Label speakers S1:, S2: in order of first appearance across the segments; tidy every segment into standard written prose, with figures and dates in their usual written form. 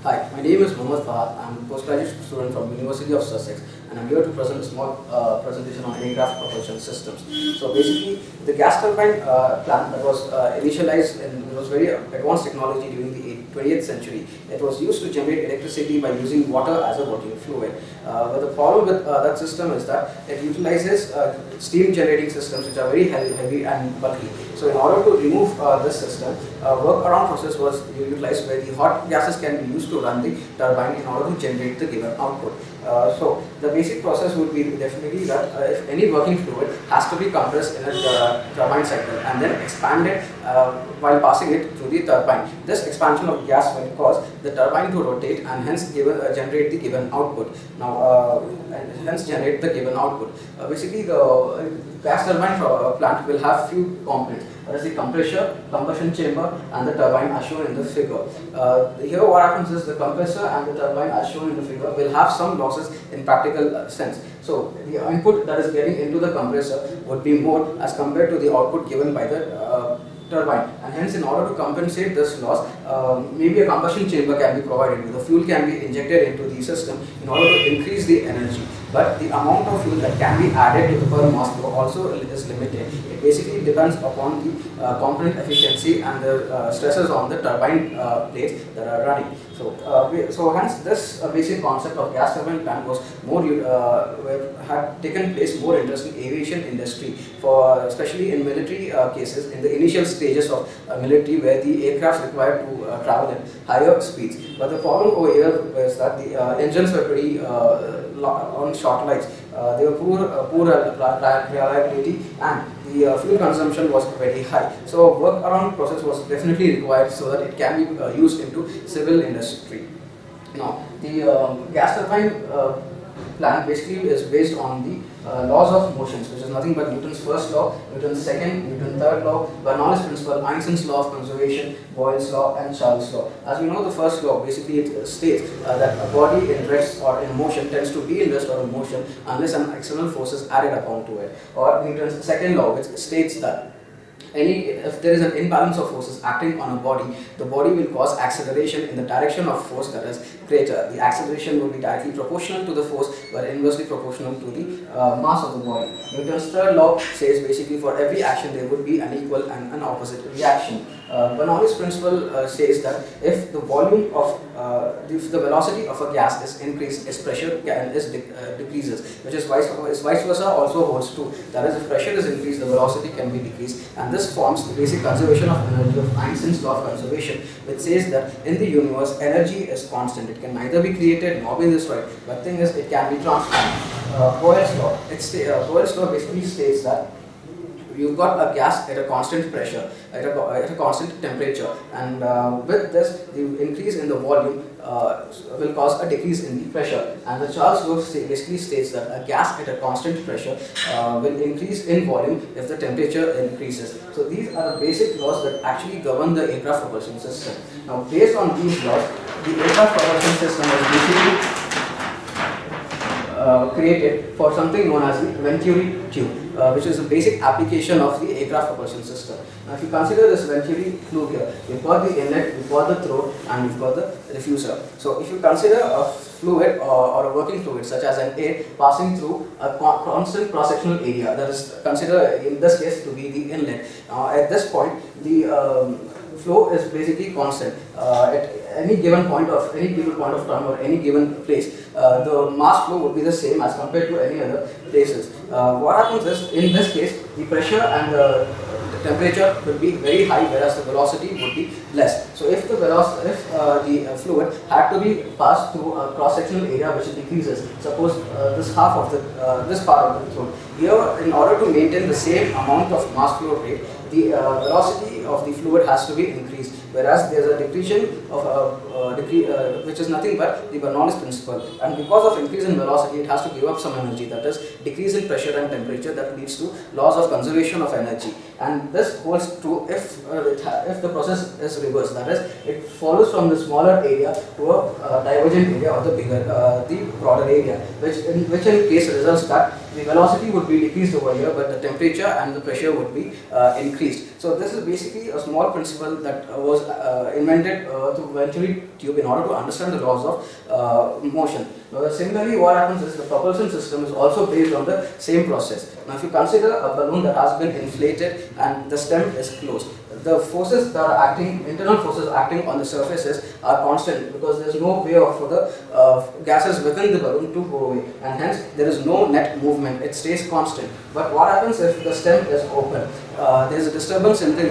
S1: Hi, my name is Mohammad Fahad. I'm a postgraduate student from University of Sussex, and I'm here to present a small presentation on aircraft propulsion systems. So basically, the gas turbine plant that was initialized and it was very advanced technology during the 20th century. It was used to generate electricity by using water as a working fluid. But the problem with that system is that it utilizes steam generating systems which are very heavy and bulky. So in order to remove this system, workaround process was utilized where the hot gases can be used to run the turbine in order to generate the given output. So the basic process would be definitely that if any working fluid has to be compressed in a turbine cycle and then expanded while passing it through the turbine. This expansion of gas will cause the turbine to rotate and hence generate the given output. Now, and hence generate the given output. Basically, the gas turbine plant will have few components. That is the compressor, combustion chamber, and the turbine as shown in the figure. Here, what happens is the compressor and the turbine as shown in the figure will have some losses in practical sense. So, the input that is getting into the compressor would be more as compared to the output given by the turbine, and hence in order to compensate this loss, maybe a combustion chamber can be provided. The fuel can be injected into the system in order to increase the energy, but the amount of fuel that can be added to the per mass flow also is limited. It basically depends upon the component efficiency and the stresses on the turbine plates that are running. So hence this basic concept of gas turbine plant was more had taken place more interest in aviation industry, for especially in military cases in the initial stages of military where the aircraft required to travel at higher speeds. But the problem over here was that the engines were pretty on short lives. They were poor reliability, and the fuel consumption was very high. So workaround process was definitely required so that it can be used into civil industry. Now the gas turbine plant basically is based on the laws of motions, which is nothing but Newton's first law, Newton's second, Newton's third law, Bernoulli's principle, Einstein's law of conservation, Boyle's law, and Charles' law. As we know, the first law basically it states that a body in rest or in motion tends to be in rest or in motion unless an external force is added upon to it. Or Newton's second law, which states that if there is an imbalance of forces acting on a body, the body will cause acceleration in the direction of force that is greater. The acceleration will be directly proportional to the force but inversely proportional to the mass of the body. Newton's third law says basically for every action there would be an equal and an opposite reaction. Bernoulli's principle says that if the volume of if the velocity of a gas is increased, its pressure decreases, which is vice versa also holds true. That is, if pressure is increased, the velocity can be decreased, and this forms the basic conservation of energy of Einstein's law of conservation, which says that in the universe energy is constant. It can neither be created nor be destroyed, but thing is it can be transformed. Boyle's law basically states that you've got a gas at a constant pressure, at a constant temperature, and with this, the increase in the volume will cause a decrease in the pressure. And the Charles law basically states that a gas at a constant pressure will increase in volume if the temperature increases. So these are the basic laws that actually govern the aircraft propulsion system. Now, based on these laws, the aircraft propulsion system was basically created for something known as the Venturi tube, which is a basic application of the aircraft propulsion system. Now, if you consider this Venturi tube here, we've got the inlet, we've got the throat, and we've got the diffuser. So, if you consider a fluid or a working fluid such as an air passing through a constant cross-sectional area, that is considered in this case to be the inlet. At this point, the flow is basically constant. At any given point of time or any given place, the mass flow would be the same as compared to any other places. What happens is, in this case, the pressure and the temperature will be very high, whereas the velocity would be less. So if the fluid had to be passed through a cross-sectional area which decreases, suppose this half of this part of the throat, here in order to maintain the same amount of mass flow rate, the velocity of the fluid has to be increased, whereas there is a decretion of which is nothing but the Bernoulli's principle, and because of increase in velocity it has to give up some energy, that is decrease in pressure and temperature, that leads to loss of conservation of energy. And this holds true if the process is reversed, that is it follows from the smaller area to a divergent area or the broader area, which in case results that the velocity would be decreased over here, but the temperature and the pressure would be increased. So this is basically a small principle that was invented through Venturi tube in order to understand the laws of motion. Now, similarly, what happens is the propulsion system is also based on the same process. Now, if you consider a balloon that has been inflated and the stem is closed, the forces that are acting, internal forces acting on the surfaces are constant, because there is no way for the gases within the balloon to go away, and hence there is no net movement, it stays constant. But what happens if the stem is open? There is a disturbance in the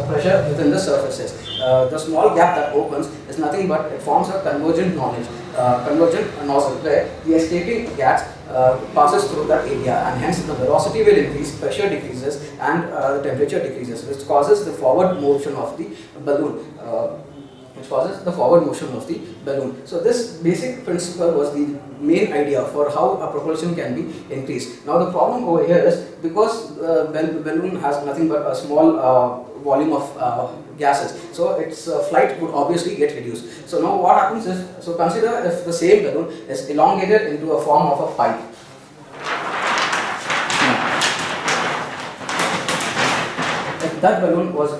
S1: pressure within the surfaces. The small gap that opens is nothing but it forms a convergent nozzle where the escaping gas passes through that area, and hence the velocity will increase, pressure decreases, and the temperature decreases, which causes the forward motion of the balloon. So this basic principle was the main idea for how a propulsion can be increased. Now the problem over here is, because the balloon has nothing but a small volume of gases, so its flight would obviously get reduced. So now what happens is, so consider if the same balloon is elongated into a form of a pipe. If that balloon was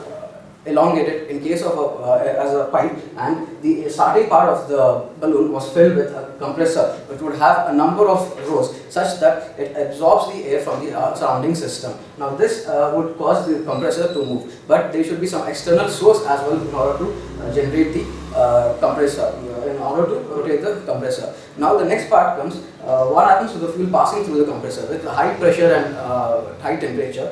S1: elongated in case of as a pipe, and the starting part of the balloon was filled with a compressor, which would have a number of rows such that it absorbs the air from the surrounding system. Now this would cause the compressor to move, but there should be some external source as well in order to generate the compressor, in order to rotate the compressor. Now the next part comes, what happens to the fuel passing through the compressor? With high pressure and high temperature,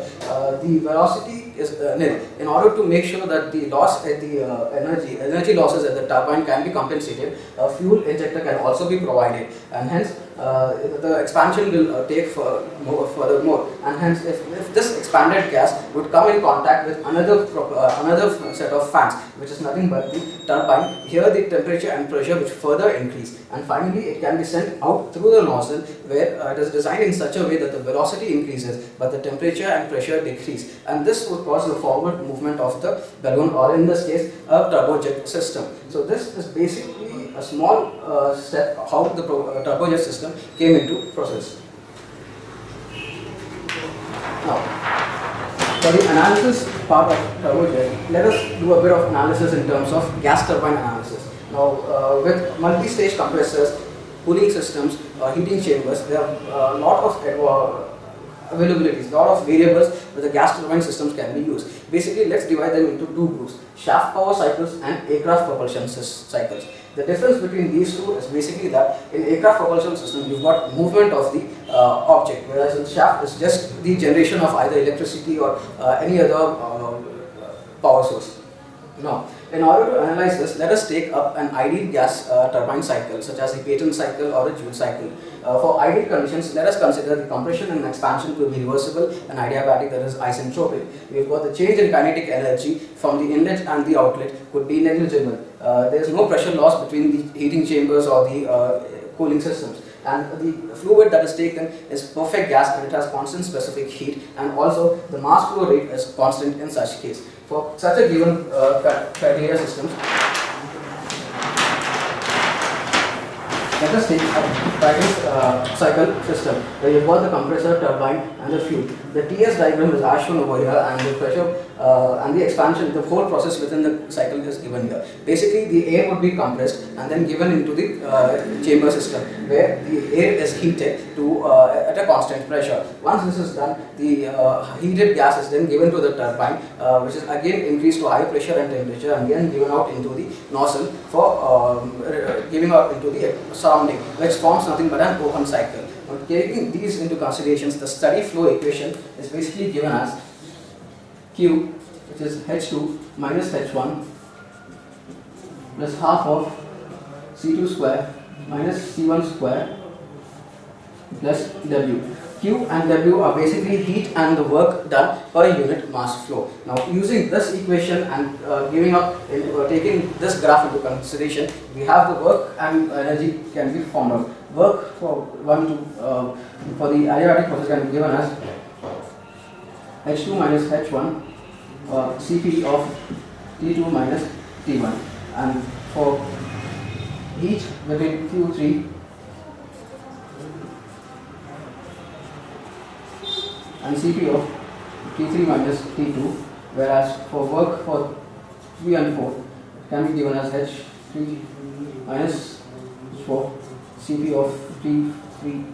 S1: the velocity is nil. In order to make sure that the loss at the energy losses at the turbine can be compensated, a fuel injector can also be provided, and hence the expansion will take furthermore, and hence if this expanded gas would come in contact with another set of fans, which is nothing but the turbine, here the temperature and pressure which further increase, and finally it can be sent out through the nozzle, where it is designed in such a way that the velocity increases but the temperature and pressure decrease, and this would cause the forward movement of the balloon, or in this case a turbojet system. So this is basically a small step how the turbojet system came into process. Now, for the analysis part of turbojet, let us do a bit of analysis in terms of gas turbine analysis. Now, with multi-stage compressors, cooling systems, heating chambers, there are a lot of availabilities, lot of variables where the gas turbine systems can be used. Basically, let's divide them into two groups: shaft power cycles and aircraft propulsion cycles. The difference between these two is basically that in aircraft propulsion system you've got movement of the object, whereas in shaft is just the generation of either electricity or any other power source. Now, in order to analyze this, let us take up an ideal gas turbine cycle, such as a Brayton cycle or a Joule cycle. For ideal conditions, let us consider the compression and expansion to be reversible and adiabatic, that is isentropic. We've got the change in kinetic energy from the inlet and the outlet could be negligible. There is no pressure loss between the heating chambers or the cooling systems. And the fluid that is taken is perfect gas, and it has constant specific heat, and also the mass flow rate is constant in such case. For such a given criteria systems, let us take a Brayton cycle system where you've got the compressor, turbine and the fuel. The TS diagram is as shown over here, and the pressure and the expansion, the whole process within the cycle is given here. Basically, the air would be compressed and then given into the chamber system, where the air is heated to at a constant pressure. Once this is done, the heated gas is then given to the turbine, which is again increased to high pressure and temperature, and then given out into the nozzle for giving out into the surrounding, which forms nothing but an open cycle. Now, taking these into considerations, the steady flow equation is basically given as Q, which is H2 minus H1 plus half of C2 square minus C1 square plus W. Q and W are basically heat and the work done per unit mass flow. Now, using this equation and taking this graph into consideration, we have the work and energy can be found out. Work for for the adiabatic process can be given as H2 minus H1 Cp of T2 minus T1, and for heat between Q3 and Cp of T3 minus T2, whereas for work for 3 and 4 can be given as H3 T minus 4, Cp of T3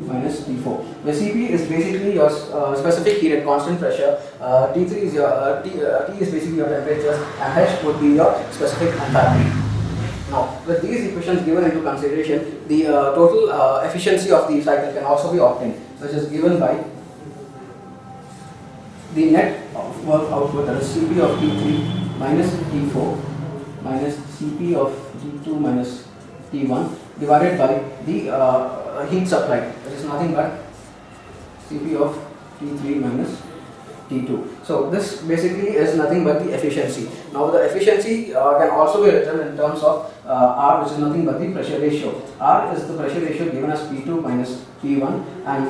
S1: minus T4, where Cp is basically your specific heat at constant pressure, T3 is your T is basically your temperature, and H would be your specific enthalpy. Now, with these equations given into consideration, the total efficiency of the cycle can also be obtained, which is given by the net work output, that is Cp of T3 minus T4 minus Cp of T2 minus T1 divided by the heat supply, which is nothing but Cp of T3 minus T2. So this basically is nothing but the efficiency. Now the efficiency can also be written in terms of R, which is nothing but the pressure ratio. R is the pressure ratio given as P2 minus P1, and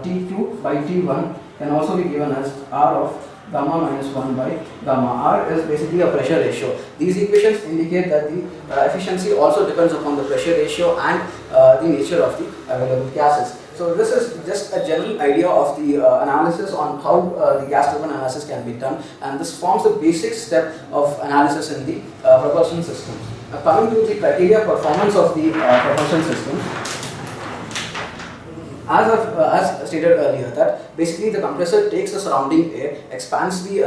S1: T2 by T1 can also be given as R of gamma minus 1 by gamma. R is basically a pressure ratio. These equations indicate that the efficiency also depends upon the pressure ratio and the nature of the available gases. So this is just a general idea of the analysis on how the gas turbine analysis can be done, and this forms the basic step of analysis in the propulsion system. Now coming to the criteria performance of the propulsion system, as stated earlier, that basically the compressor takes the surrounding air, expands the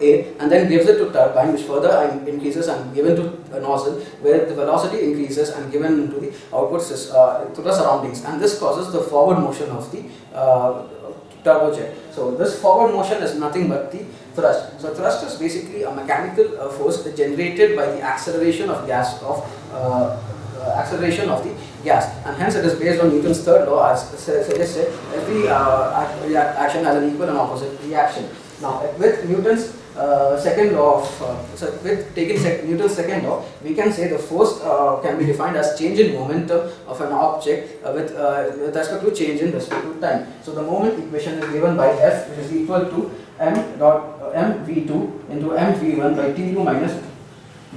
S1: air, and then gives it to turbine, which further increases and given to a nozzle, where the velocity increases and given to the output to the surroundings, and this causes the forward motion of the turbojet. So this forward motion is nothing but the thrust. So thrust is basically a mechanical force generated by the acceleration of gas and hence it is based on Newton's third law, as suggests every action has an equal and opposite reaction. Now with Newton's second law of Newton's second law, we can say the force can be defined as change in momentum of an object with respect to change in respect to time. So the moment equation is given by F, which is equal to mv2 into mv1 by T2 minus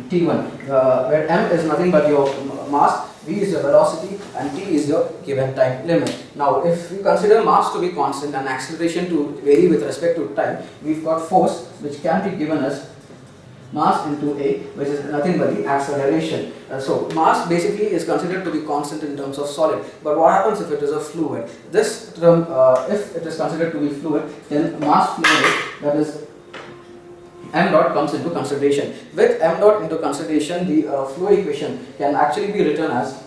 S1: T1, where m is nothing but your mass, v is your velocity, and t is your given time limit. Now if we consider mass to be constant and acceleration to vary with respect to time, we've got force which can be given as mass into a, which is nothing but the acceleration. So mass basically is considered to be constant in terms of solid, but what happens if it is a fluid? This term, if it is considered to be fluid, then mass flow rate, that is m dot, comes into consideration. With m dot into consideration, the flow equation can actually be written as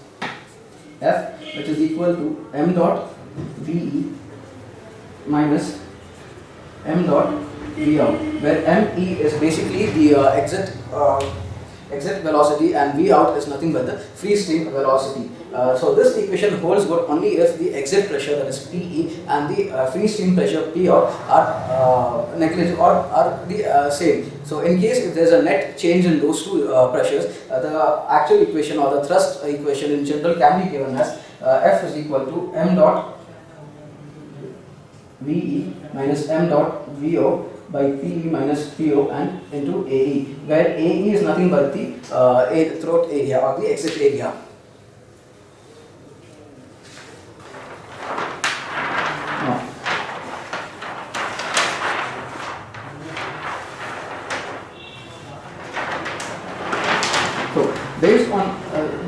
S1: F, which is equal to m dot VE minus m dot V out, where ME is basically the exit velocity and V out is nothing but the free stream velocity. So this equation holds good only if the exit pressure, that is PE, and the free stream pressure P out are negligible or are the same. So in case if there is a net change in those two pressures, the actual equation or the thrust equation in general can be given as F is equal to m dot VE minus m dot VO by PE minus PO and into AE, where AE is nothing but the throat area or the exit area. Based on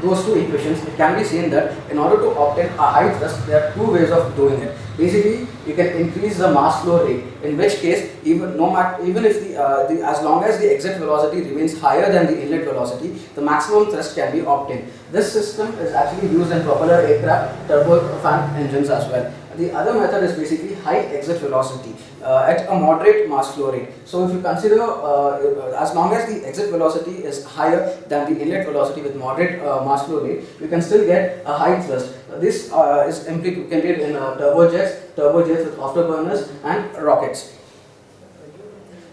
S1: those two equations, it can be seen that in order to obtain a high thrust, there are two ways of doing it. Basically, you can increase the mass flow rate, in which case, even if as long as the exit velocity remains higher than the inlet velocity, the maximum thrust can be obtained. This system is actually used in propeller aircraft, turbofan engines as well. The other method is basically high exit velocity at a moderate mass flow rate. So if you consider as long as the exit velocity is higher than the inlet velocity with moderate mass flow rate, you can still get a high thrust. This is implicated in turbojets with afterburners and rockets.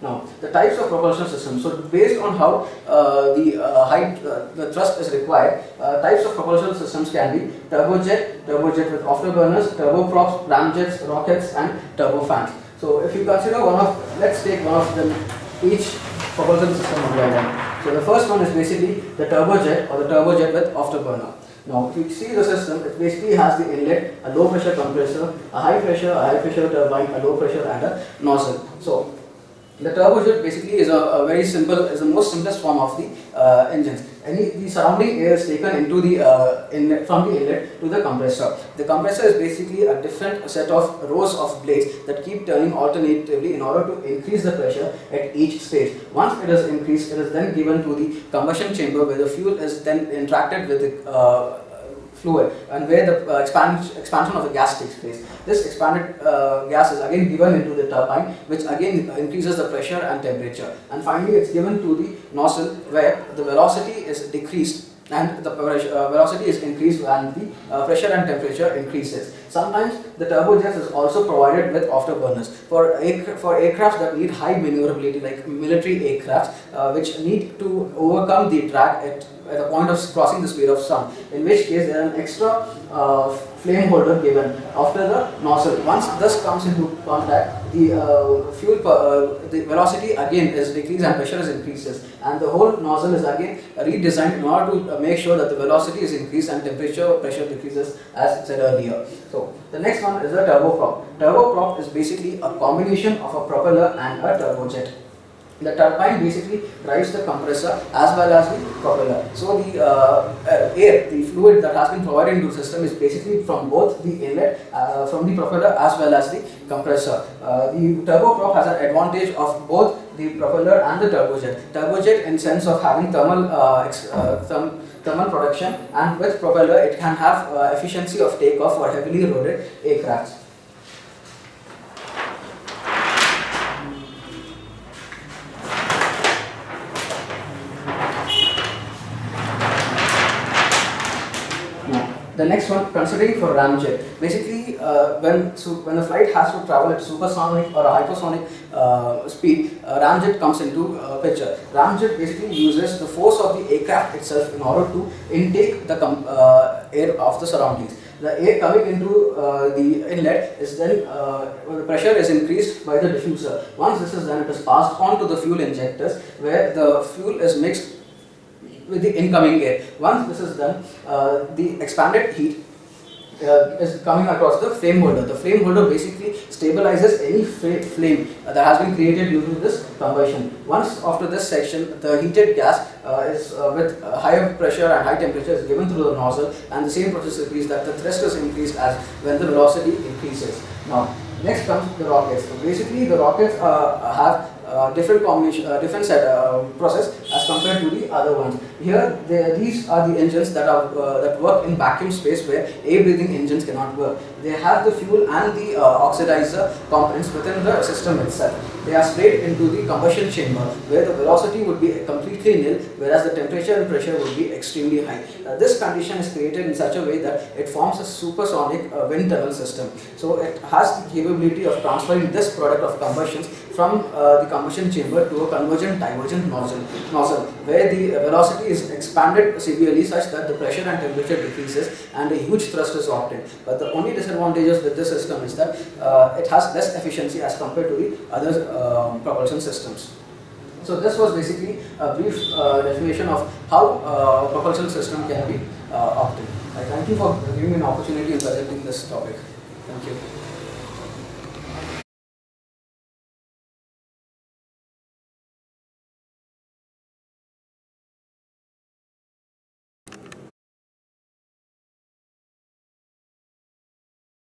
S1: Now, the types of propulsion systems. So, based on how the thrust is required, types of propulsion systems can be turbojet with afterburners, turboprops, ramjets, rockets, and turbofans. So, if you consider let's take one of them, each propulsion system one by one. So, the first one is basically the turbojet or the turbojet with afterburner. Now, if you see the system, it basically has the inlet, a low pressure compressor, a high pressure turbine, a low pressure, and a nozzle. So, The turbojet basically is a very simple, is the most simplest form of the engines. The surrounding air is taken into the inlet, from the inlet to the compressor. The compressor is basically a different set of rows of blades that keep turning alternatively in order to increase the pressure at each stage. Once it is increased, it is then given to the combustion chamber, where the fuel is then interacted with the fluid, and where the expansion of the gas takes place. This expanded gas is again given into the turbine, which again increases the pressure and temperature. And finally, it's given to the nozzle, where the velocity is decreased and the velocity is increased and the pressure and temperature increases. Sometimes the turbojet is also provided with afterburners for aircraft that need high maneuverability, like military aircraft, which need to overcome the drag at the point of crossing the speed of sound, in which case there is an extra flame holder given after the nozzle. Once this comes into contact, the the velocity again is decreased and pressure is increases, and the whole nozzle is again redesigned in order to make sure that the velocity is increased and temperature pressure decreases, as said earlier. So the next one is the turboprop. Turboprop is basically a combination of a propeller and a turbojet. The turbine basically drives the compressor as well as the propeller. So the air, the fluid that has been provided into the system is basically from both the inlet, from the propeller as well as the compressor. The turboprop has an advantage of both the propeller and the turbojet. Turbojet in sense of having thermal production, and with propeller it can have efficiency of takeoff for heavily loaded aircrafts. The next one, considering for ramjet, basically when the flight has to travel at supersonic or a hypersonic speed, ramjet comes into picture. Ramjet basically uses the force of the aircraft itself in order to intake the air of the surroundings. The air coming into the inlet is then, the pressure is increased by the diffuser. Once this is done, it is passed on to the fuel injectors, where the fuel is mixed with the incoming air. Once this is done, the expanded heat is coming across the flame holder. The flame holder basically stabilizes any flame that has been created due to this combustion. Once after this section, the heated gas is with higher pressure and high temperature is given through the nozzle, and the same process repeats, that the thrust is increased as when the velocity increases. Now, next comes the rockets. So basically, the rockets have different combination, different set process as compared to the other ones. Here, these are the engines that are that work in vacuum space, where air-breathing engines cannot work. They have the fuel and the oxidizer components within the system itself. They are sprayed into the combustion chamber, where the velocity would be completely nil, whereas the temperature and pressure would be extremely high. This condition is created in such a way that it forms a supersonic wind tunnel system. So it has the capability of transferring this product of combustions from the combustion chamber to a convergent divergent nozzle, where the velocity is expanded severely such that the pressure and temperature decreases and a huge thrust is obtained. But the only disadvantages with this system is that it has less efficiency as compared to the other propulsion systems. So this was basically a brief definition of how propulsion system can be obtained. I thank you for giving me an opportunity in presenting this topic. Thank you.